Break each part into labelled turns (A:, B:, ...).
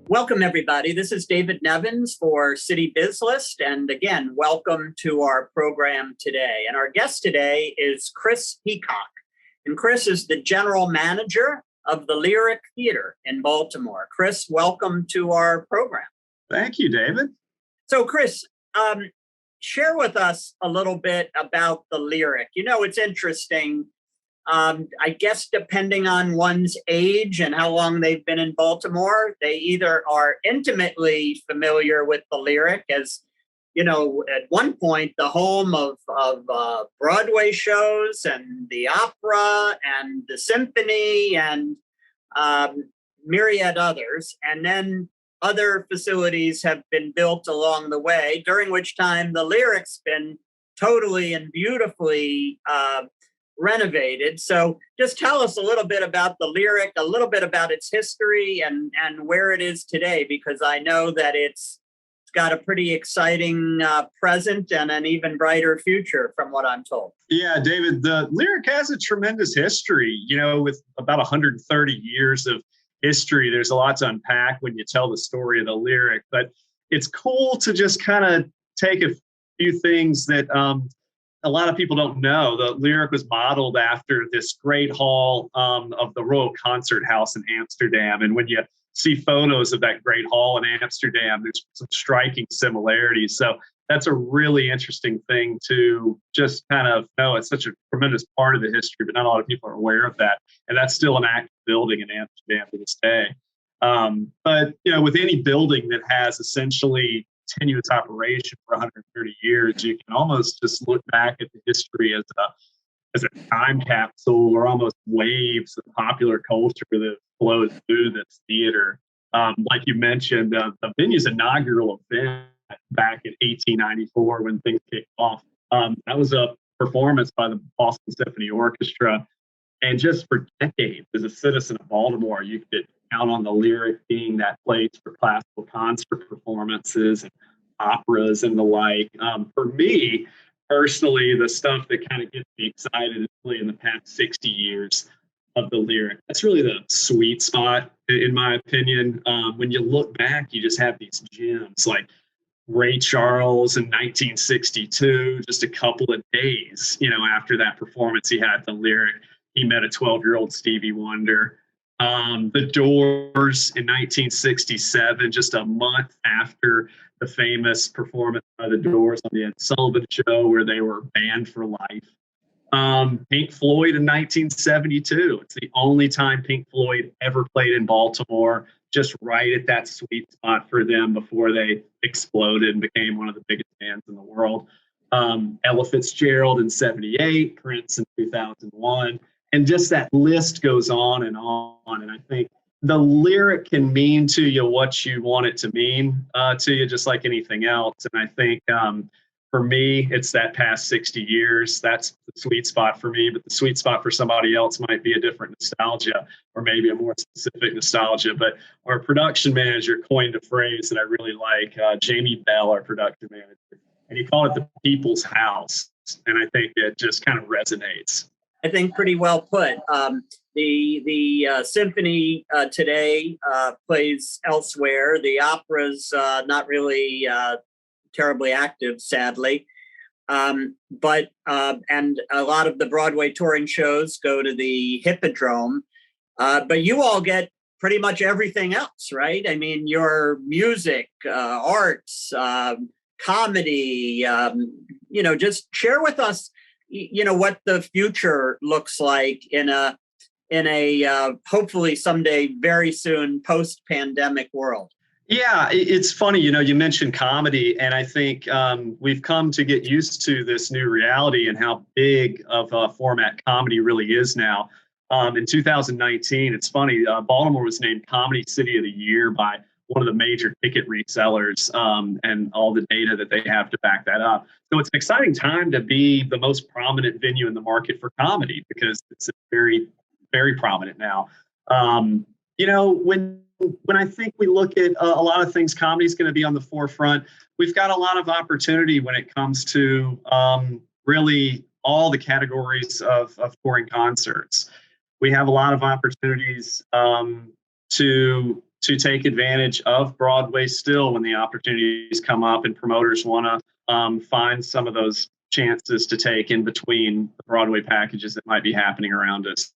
A: Welcome, everybody. This is David Nevins for Citybiz List. And again, welcome to our program today. And our guest today is Chris Heacock. And Chris is the general manager of the Lyric Theater in Baltimore. Chris, welcome to our program.
B: Thank you, David.
A: So, Chris, share with us a little bit about the Lyric. You know, it's interesting. I guess depending on one's age and how long they've been in Baltimore, they either are intimately familiar with the Lyric as, you know, at one point, the home of Broadway shows and the opera and the symphony and myriad others. And then other facilities have been built along the way, during which time the Lyric's been totally and beautifully renovated. So just tell us a little bit about the Lyric, a little bit about its history and where it is today, because I know that it's got a pretty exciting present and an even brighter future from what I'm told.
B: Yeah, David, the Lyric has a tremendous history, you know, with about 130 years of history. There's a lot to unpack when you tell the story of the Lyric, but it's cool to just kind of take a few things that a lot of people don't know. The Lyric was modeled after this great hall of the Royal Concert House in Amsterdam. And when you see photos of that great hall in Amsterdam, there's some striking similarities. So that's a really interesting thing to just kind of know. It's such a tremendous part of the history, but not a lot of people are aware of that. And that's still an active building in Amsterdam to this day. But, you know, with any building that has essentially continuous operation for 130 years, you can almost just look back at the history as a time capsule or almost waves of popular culture that flows through this theater. Like you mentioned, the venue's inaugural event back in 1894 when things kicked off. That was a performance by the Boston Symphony Orchestra. And just for decades, as a citizen of Baltimore, you could count on the Lyric being that place for classical concert performances and operas and the like. For me, personally, the stuff that kind of gets me excited is really in the past 60 years of the Lyric. That's really the sweet spot, in my opinion. When you look back, you just have these gems like Ray Charles in 1962, just a couple of days, you know, after that performance he had at the Lyric, he met a 12-year-old Stevie Wonder. The Doors in 1967, just a month after the famous performance by the Doors on the Ed Sullivan Show, where they were banned for life. Pink Floyd in 1972. It's the only time Pink Floyd ever played in Baltimore, just right at that sweet spot for them before they exploded and became one of the biggest bands in the world. Ella Fitzgerald in 78, Prince in 2001. And just that list goes on and on. And I think the Lyric can mean to you what you want it to mean to you, just like anything else. And I think for me, it's that past 60 years. That's the sweet spot for me. But the sweet spot for somebody else might be a different nostalgia or maybe a more specific nostalgia. But our production manager coined a phrase that I really like, Jamie Bell, our production manager. And he called it the people's house. And I think it just kind of resonates.
A: I think pretty well put. The symphony today plays elsewhere. The opera's not really terribly active, sadly. But and a lot of the Broadway touring shows go to the Hippodrome. But you all get pretty much everything else, right? I mean, your music, arts, comedy, you know, just share with us, you know, what the future looks like in a hopefully someday very soon post-pandemic world.
B: Yeah, it's funny, you know, you mentioned comedy, and I think we've come to get used to this new reality and how big of a format comedy really is now. In 2019, it's funny, Baltimore was named Comedy City of the Year by one of the major ticket resellers, and all the data that they have to back that up. So it's an exciting time to be the most prominent venue in the market for comedy because it's very, very prominent now. You know, when I think we look at a lot of things, comedy is going to be on the forefront. We've got a lot of opportunity when it comes to really all the categories of touring concerts. We have a lot of opportunities to to take advantage of Broadway still when the opportunities come up and promoters want to find some of those chances to take in between the Broadway packages that might be happening around us.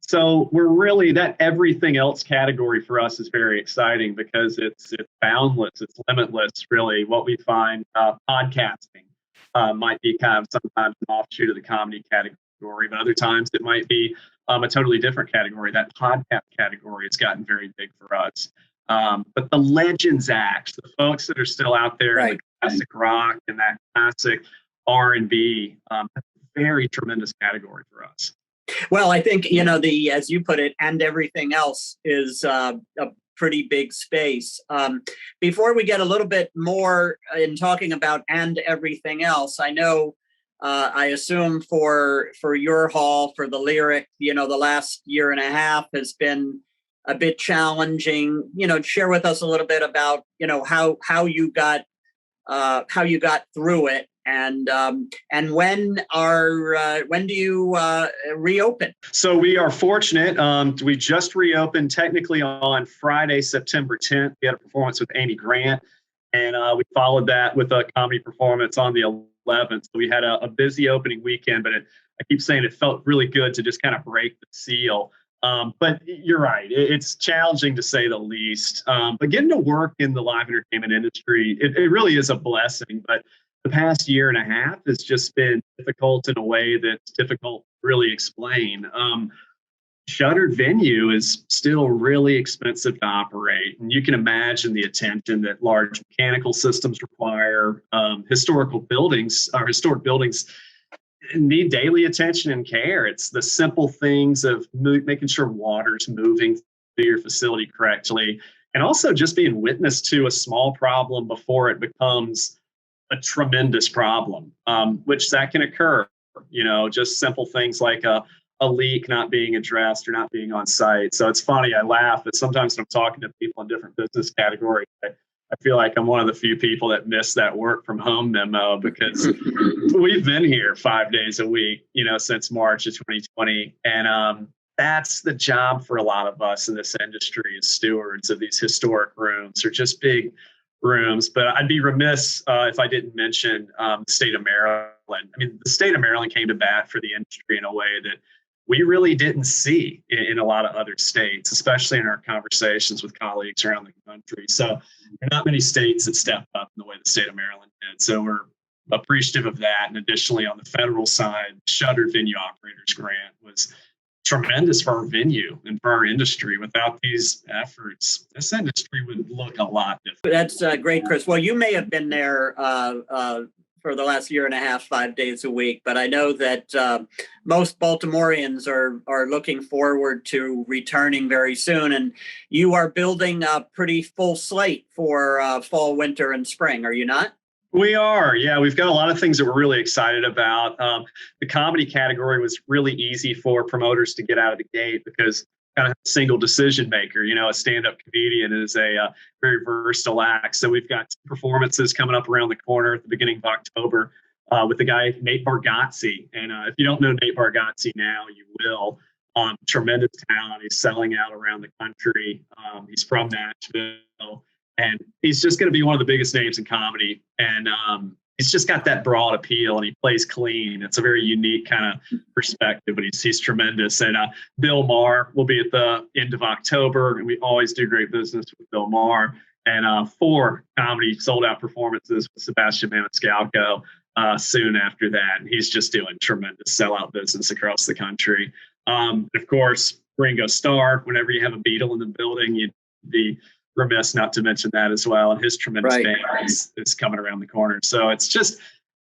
B: So we're really, that everything else category for us is very exciting because it's boundless, it's limitless, really. What we find, podcasting might be kind of sometimes an offshoot of the comedy category, but other times it might be a totally different category. That podcast category has gotten very big for us. But the legends acts, the folks that are still out there, in the classic rock and that classic R&B, that's a very tremendous category for us.
A: Well, I think, as you put it, and everything else is a pretty big space. Before we get a little bit more in talking about and everything else, I know, I assume for your hall, for the Lyric, the last year and a half has been a bit challenging. Share with us a little bit about, how you got through it. And when do you reopen?
B: So we are fortunate. We just reopened technically on Friday, September 10th. We had a performance with Amy Grant, and we followed that with a comedy performance on the 11th. So we had a busy opening weekend, but I keep saying it felt really good to just kind of break the seal. But you're right. It's challenging to say the least. But getting to work in the live entertainment industry, it really is a blessing. But the past year and a half has just been difficult in a way that's difficult to really explain. Shuttered venue is still really expensive to operate. And you can imagine the attention that large mechanical systems require. Historic buildings need daily attention and care. It's the simple things of making sure water's moving through your facility correctly, and also just being witness to a small problem before it becomes a tremendous problem, which that can occur. Just simple things like a leak not being addressed or not being on site. So it's funny, I laugh, but sometimes when I'm talking to people in different business categories, I feel like I'm one of the few people that miss that work from home memo, because we've been here 5 days a week, since March of 2020. And that's the job for a lot of us in this industry as stewards of these historic rooms, or just big rooms. But I'd be remiss if I didn't mention the state of Maryland. I mean, the state of Maryland came to bat for the industry in a way that we really didn't see in a lot of other states, especially in our conversations with colleagues around the country. So there are not many states that stepped up in the way the state of Maryland did. So we're appreciative of that. And additionally, on the federal side, the Shuttered Venue Operators Grant was tremendous for our venue and for our industry. Without these efforts, this industry would look a lot different.
A: That's great, Chris. Well, you may have been there for the last year and a half, 5 days a week, but I know that most Baltimoreans are looking forward to returning very soon. And you are building a pretty full slate for fall, winter, and spring, are you not?
B: We are. Yeah, we've got a lot of things that we're really excited about. The comedy category was really easy for promoters to get out of the gate because kind of a single decision maker. A stand-up comedian is a very versatile act. So we've got performances coming up around the corner at the beginning of October with the guy, Nate Bargatze. And if you don't know Nate Bargatze now, you will. Tremendous talent. He's selling out around the country. He's from Nashville. And he's just going to be one of the biggest names in comedy. And he's just got that broad appeal, and he plays clean. It's a very unique kind of perspective, but he's tremendous. And Bill Maher will be at the end of October, and we always do great business with Bill Maher. And 4 comedy sold-out performances with Sebastian Maniscalco soon after that. And he's just doing tremendous sellout business across the country. Of course, Ringo Starr. Whenever you have a Beatle in the building, you'd be remiss not to mention that as well. And his tremendous band is coming around the corner. So it's just,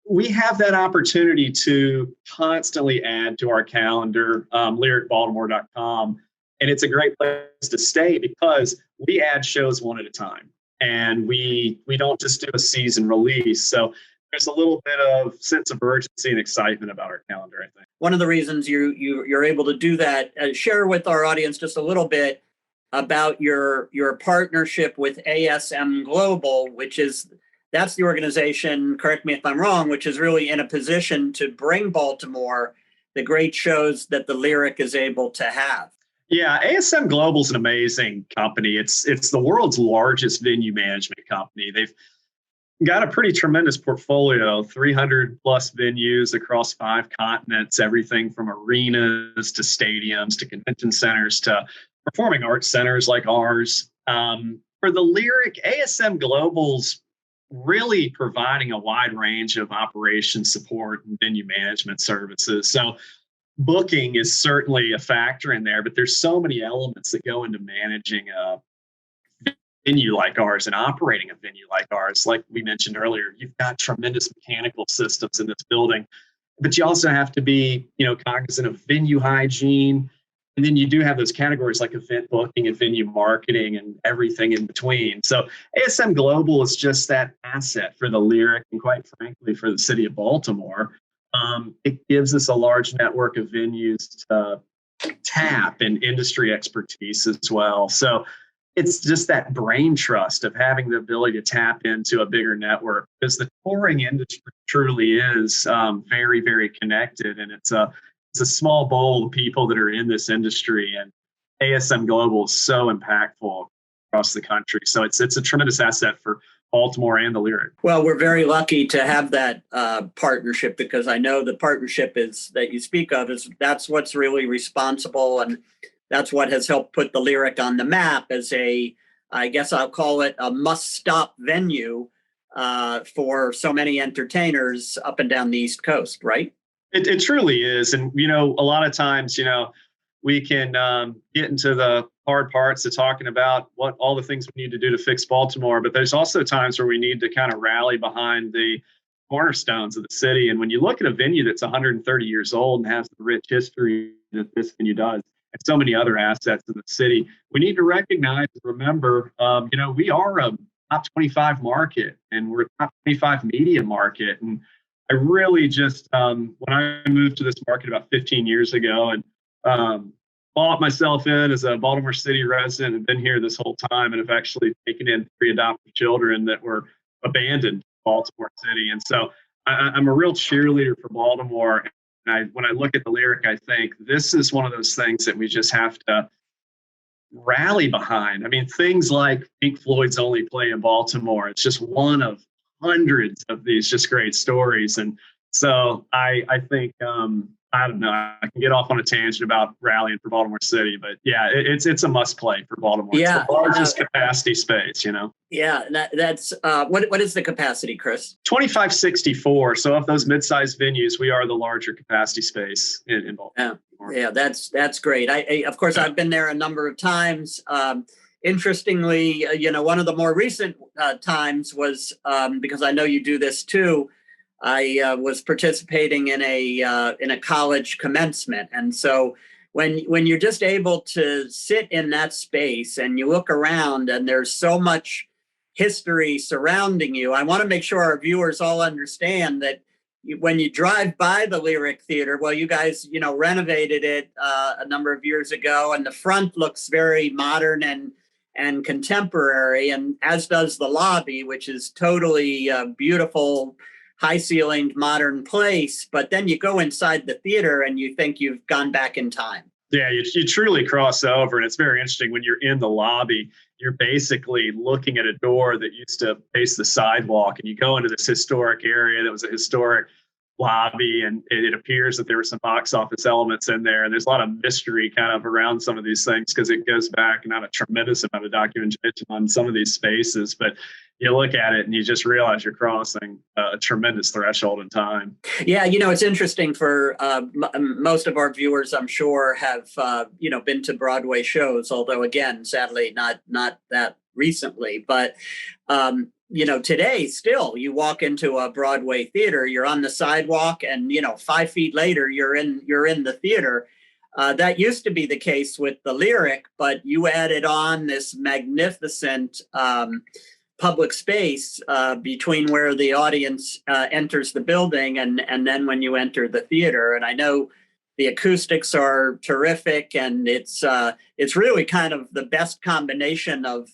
B: we have that opportunity to constantly add to our calendar, lyricbaltimore.com. And it's a great place to stay because we add shows one at a time. And we don't just do a season release. So there's a little bit of sense of urgency and excitement about our calendar, I think. One
A: of the reasons you're able to do that, share with our audience just a little bit about your partnership with ASM Global, that's the organization, correct me if I'm wrong, which is really in a position to bring Baltimore the great shows that the Lyric is able to have.
B: Yeah, ASM Global is an amazing company. It's the world's largest venue management company. They've got a pretty tremendous portfolio, 300 plus venues across 5 continents, everything from arenas to stadiums to convention centers to performing arts centers like ours. For the Lyric, ASM Global's really providing a wide range of operation support and venue management services. So booking is certainly a factor in there, but there's so many elements that go into managing a venue like ours and operating a venue like ours. Like we mentioned earlier, you've got tremendous mechanical systems in this building, but you also have to be, cognizant of venue hygiene. And then you do have those categories like event booking and venue marketing and everything in between. So ASM Global is just that asset for the Lyric and quite frankly for the city of Baltimore. It gives us a large network of venues to tap and industry expertise as well. So it's just that brain trust of having the ability to tap into a bigger network, because the touring industry truly is very, very connected, and it's a small bowl of people that are in this industry, and ASM Global is so impactful across the country. So it's a tremendous asset for Baltimore and the Lyric.
A: Well, we're very lucky to have that partnership, because I know the partnership that you speak of that's what's really responsible, and that's what has helped put the Lyric on the map as I guess I'll call it a must-stop venue for so many entertainers up and down the East Coast, right?
B: It truly is. And, a lot of times, we can get into the hard parts of talking about what all the things we need to do to fix Baltimore. But there's also times where we need to kind of rally behind the cornerstones of the city. And when you look at a venue that's 130 years old and has the rich history that this venue does, and so many other assets in the city, we need to recognize and remember, we are a top 25 market, and we're a top 25 media market. And I really just, when I moved to this market about 15 years ago and bought myself in as a Baltimore City resident and been here this whole time, and have actually taken in 3 adopted children that were abandoned in Baltimore City. And so I'm a real cheerleader for Baltimore. And when I look at the Lyric, I think this is one of those things that we just have to rally behind. I mean, things like Pink Floyd's only play in Baltimore. It's just one of hundreds of these just great stories. And so I think, I don't know, I can get off on a tangent about rallying for Baltimore City, but yeah, it's a must play for Baltimore.
A: Yeah,
B: it's the largest capacity space,
A: Yeah, that's what is the capacity, Chris?
B: 2564. So of those mid-sized venues, we are the larger capacity space in Baltimore.
A: Yeah, that's great. I of course I've been there a number of times. Interestingly, one of the more recent times was because I know you do this too. I was participating in a college commencement, and so when you're just able to sit in that space and you look around and there's so much history surrounding you, I want to make sure our viewers all understand that when you drive by the Lyric Theater, well, you guys, renovated it a number of years ago, and the front looks very modern and contemporary, and as does the lobby, which is totally beautiful, high-ceilinged, modern place. But then you go inside the theater and you think you've gone back in time.
B: Yeah, you truly cross over. And it's very interesting when you're in the lobby, you're basically looking at a door that used to face the sidewalk, and you go into this historic area that was a historic lobby, and it appears that there were some box office elements in there, and there's a lot of mystery kind of around some of these things because it goes back not a tremendous amount of documentation on some of these spaces, but you look at it and you just realize you're crossing a tremendous threshold in time.
A: Yeah, it's interesting for most of our viewers, I'm sure, have been to Broadway shows, although again, sadly, not that recently, but today still you walk into a Broadway theater, you're on the sidewalk, and 5 feet later you're in the theater. That used to be the case with the Lyric, but you added on this magnificent public space between where the audience enters the building and then when you enter the theater. And I know the acoustics are terrific, and it's really kind of the best combination of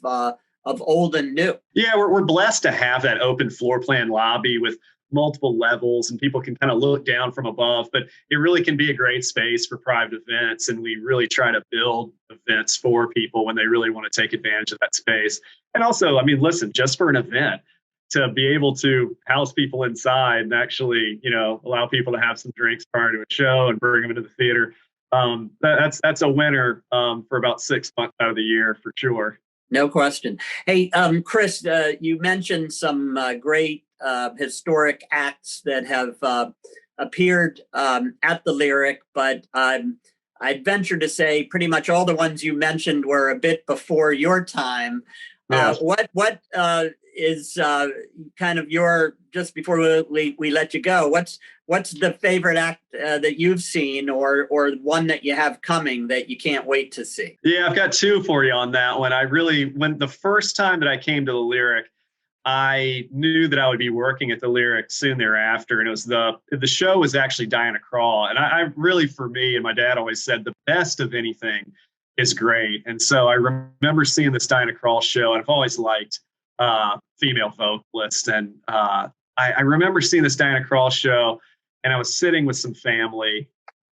A: old and new.
B: Yeah, we're blessed to have that open floor plan lobby with multiple levels and people can kind of look down from above, but it really can be a great space for private events. And we really try to build events for people when they really want to take advantage of that space. And also, I mean, listen, just for an event, to be able to house people inside and actually, allow people to have some drinks prior to a show and bring them into the theater. That's a winner for about 6 months out of the year for sure.
A: No question. Hey, Chris, you mentioned some great historic acts that have appeared at the Lyric, but I'd venture to say pretty much all the ones you mentioned were a bit before your time.
B: Yeah.
A: What is kind of your, just before we let you go, what's the favorite act that you've seen or one that you have coming that you can't wait to see?
B: Yeah, I've got two for you on that one. When the first time that I came to the Lyric, I knew that I would be working at the Lyric soon thereafter. And it was the show was actually Diana Krall. And I really, for me, and my dad always said, the best of anything is great. And so I remember seeing this Diana Krall show, and I've always liked female vocalists. And I remember seeing this Diana Krall show, and I was sitting with some family,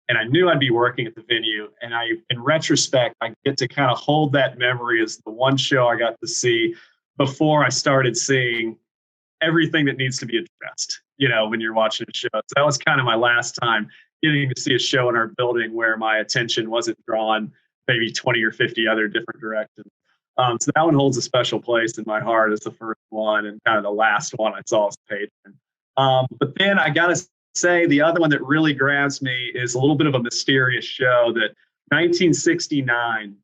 B: and I knew I'd be working at the venue. And in retrospect, I get to kind of hold that memory as the one show I got to see before I started seeing everything that needs to be addressed, when you're watching a show. So that was kind of my last time getting to see a show in our building where my attention wasn't drawn maybe 20 or 50 other different directions. So that one holds a special place in my heart as the first one and kind of the last one I saw as a patron. But then I got to say the other one that really grabs me is a little bit of a mysterious show that 1969,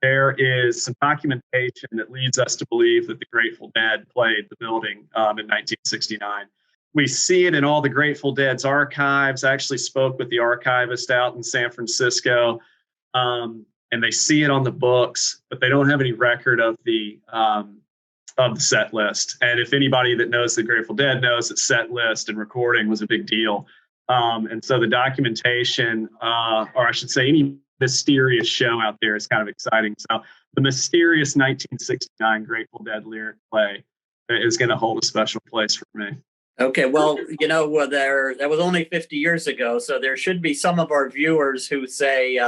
B: there is some documentation that leads us to believe that the Grateful Dead played the building in 1969. We see it in all the Grateful Dead's archives. I actually spoke with the archivist out in San Francisco. And they see it on the books, but they don't have any record of the set list. And if anybody that knows the Grateful Dead knows that set list and recording was a big deal. And so the documentation, or I should say any mysterious show out there is kind of exciting. So the mysterious 1969 Grateful Dead Lyric play is going to hold a special place for me.
A: Okay, well, that was only 50 years ago, so there should be some of our viewers who say,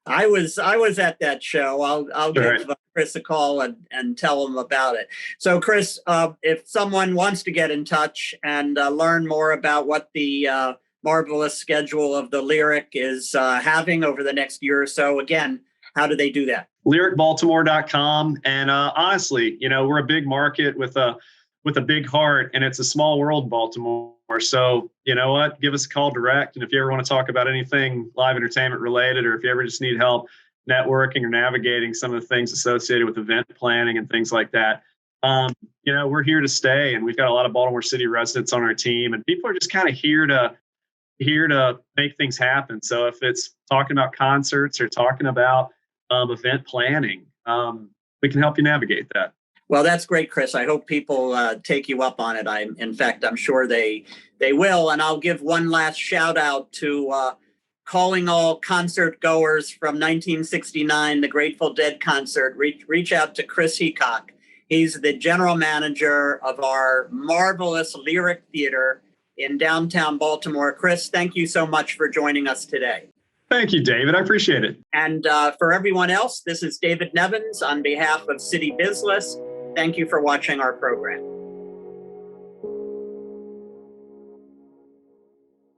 A: I was at that show. I'll give Chris a call and tell him about it. So, Chris, if someone wants to get in touch and learn more about what the marvelous schedule of the Lyric is having over the next year or so, again, how do they do that? lyricbaltimore.com. And honestly, we're a big market with a big heart, and it's a small world, Baltimore. So, you know what? Give us a call direct. And if you ever want to talk about anything live entertainment related, or if you ever just need help networking or navigating some of the things associated with event planning and things like that, we're here to stay. And we've got a lot of Baltimore City residents on our team, and people are just kind of here to make things happen. So if it's talking about concerts or talking about event planning, we can help you navigate that. Well, that's great, Chris. I hope people take you up on it. In fact, I'm sure they will. And I'll give one last shout out to calling all concert goers from 1969, the Grateful Dead concert. Reach out to Chris Heacock. He's the general manager of our marvelous Lyric Theater in downtown Baltimore. Chris, thank you so much for joining us today.
B: Thank you, David. I appreciate it.
A: And for everyone else, this is David Nevins on behalf of Citybiz. Thank you for watching our program.